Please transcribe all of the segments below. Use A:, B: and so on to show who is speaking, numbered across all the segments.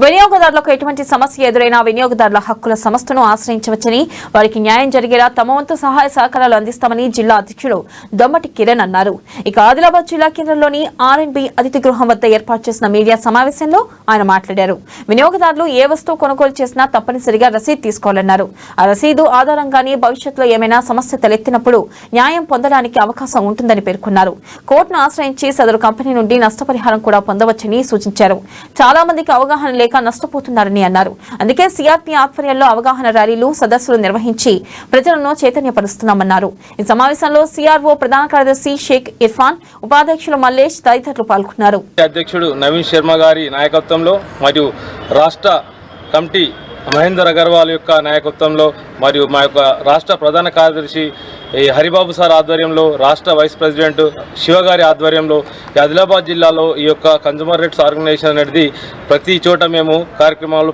A: వినియోగదారులకు ఎటువంటి సమస్య ఎదురైనా వినియోగదారుల హక్కుల సంస్థను ఆశ్రయించవచ్చని, వారికి న్యాయం జరిగేలా తమ వంతు సహాయ సహకారాలు అందిస్తామని జిల్లా అధ్యక్షుడు దొమ్మటి కిరణ్ అన్నారు. ఇక ఆదిలాబాద్ జిల్లా కేంద్రంలోని ఆర్ఎండ్బి అతిథి గృహం వద్ద ఏర్పాటు చేసిన మీడియా సమావేశంలో ఆయన మాట్లాడారు. వినియోగదారులు ఏ వస్తువు కొనుగోలు చేసినా తప్పనిసరిగా రసీదు తీసుకోవాలన్నారు. ఆ రసీదు ఆధారంగానే భవిష్యత్తులో ఏమైనా సమస్య తలెత్తినప్పుడు న్యాయం పొందడానికి అవకాశం ఉంటుందని పేర్కొన్నారు. కోర్టును ఆశ్రయించి సదరు కంపెనీ నుండి నష్టపరిహారం కూడా పొందవచ్చని సూచించారు. చాలా మందికి అవగాహన లేక నష్టపోతున్నారని అన్నారు. అందుకే సిఆర్పి ఆధ్వర్యంలో అవగాహన ర్యాలీలు, సదస్సులు నిర్వహించి ప్రజలను చైతన్యపరుస్తున్నామన్నారు. ఈ సమావేశంలో సిఆర్ఓ ప్రధాన కార్యదర్శి షేక్ ఇర్ఫాన్, ఉపాధ్యక్షులు మల్లేష్ తదితరులు పాల్గొన్నారు.
B: అధ్యక్షుడు నవీన్ శర్మ గారి నాయకత్వంలో మరియు రాష్ట్ర కమిటీ మహేందర్ అగర్వాల్ యొక్క నాయకత్వంలో మరియు మా యొక్క రాష్ట్ర ప్రధాన కార్యదర్శి హరిబాబు సార్ ఆధ్వర్యంలో, రాష్ట్ర వైస్ ప్రెసిడెంట్ శివగారి ఆధ్వర్యంలో ఆదిలాబాద్ జిల్లాలో ఈ యొక్క కన్జ్యూమర్ రైట్స్ ఆర్గనైజేషన్ అనేది ప్రతి చోట మేము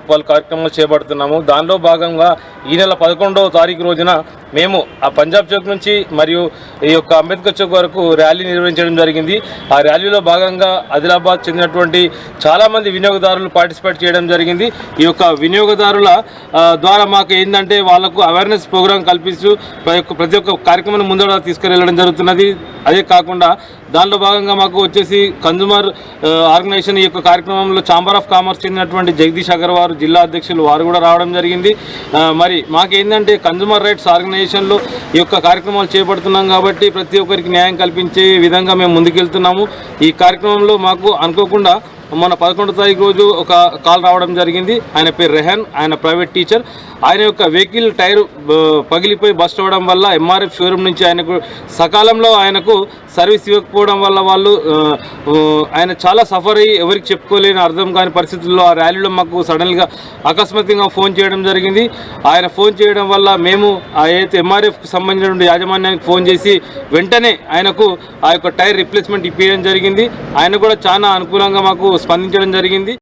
B: పలు కార్యక్రమాలు చేపడుతున్నాము. దానిలో భాగంగా ఈ నెల 11వ తారీఖు రోజున మేము ఆ పంజాబ్ చౌక్ నుంచి మరియు ఈ యొక్క అంబేద్కర్ చౌక్ వరకు ర్యాలీ నిర్వహించడం జరిగింది. ఆ ర్యాలీలో భాగంగా ఆదిలాబాద్ చెందినటువంటి చాలామంది వినియోగదారులు పార్టిసిపేట్ చేయడం జరిగింది. ఈ యొక్క వినియోగదారుల ద్వారా మాకు ఏంటంటే వాళ్ళకు అవేర్నెస్ ప్రోగ్రాం కల్పిస్తూ ప్రతి ఒక్క కార్యక్రమాన్ని ముందర తీసుకెళ్లడం జరుగుతున్నది. అదే కాకుండా దానిలో భాగంగా మాకు వచ్చేసి కన్జ్యూమర్ ఆర్గనైజేషన్ ఈ యొక్క కార్యక్రమంలో ఛాంబర్ ఆఫ్ కామర్స్ చెందినటువంటి జగదీష్ అగర్వాల్ జిల్లా అధ్యక్షులు వారు కూడా రావడం జరిగింది. మరి మాకేంటంటే కన్జ్యూమర్ రైట్స్ ఆర్గనైజేషన్లో ఈ యొక్క కార్యక్రమాలు చేపడుతున్నాం కాబట్టి ప్రతి ఒక్కరికి న్యాయం కల్పించే విధంగా మేము ముందుకెళ్తున్నాము. ఈ కార్యక్రమంలో మాకు అనుకోకుండా మొన్న 11వ తారీఖు రోజు ఒక కాల్ రావడం జరిగింది. ఆయన పేరు రెహాన్, ఆయన ప్రైవేట్ టీచర్. ఆయన యొక్క వెహికల్ టైర్ పగిలిపోయి బస్ట్ అవ్వడం వల్ల ఎంఆర్ఎఫ్ షోరూమ్ నుంచి ఆయనకు సకాలంలో ఆయనకు సర్వీస్ ఇవ్వకపోవడం వల్ల ఆయన చాలా సఫర్ అయ్యి ఎవరికి చెప్పుకోలేని అర్థం కాని పరిస్థితుల్లో ఆ ర్యాలీలో మాకు సడన్గా అకస్మాత్తుగా ఫోన్ చేయడం జరిగింది. ఆయన ఫోన్ చేయడం వల్ల మేము ఏదైతే ఎంఆర్ఎఫ్కి సంబంధించినటువంటి యాజమాన్యానికి ఫోన్ చేసి వెంటనే ఆయనకు ఆ యొక్క టైర్ రిప్లేస్మెంట్ ఇప్పించడం జరిగింది. ఆయన కూడా చాలా అనుకూలంగా మాకు స్పందించడం జరిగింది.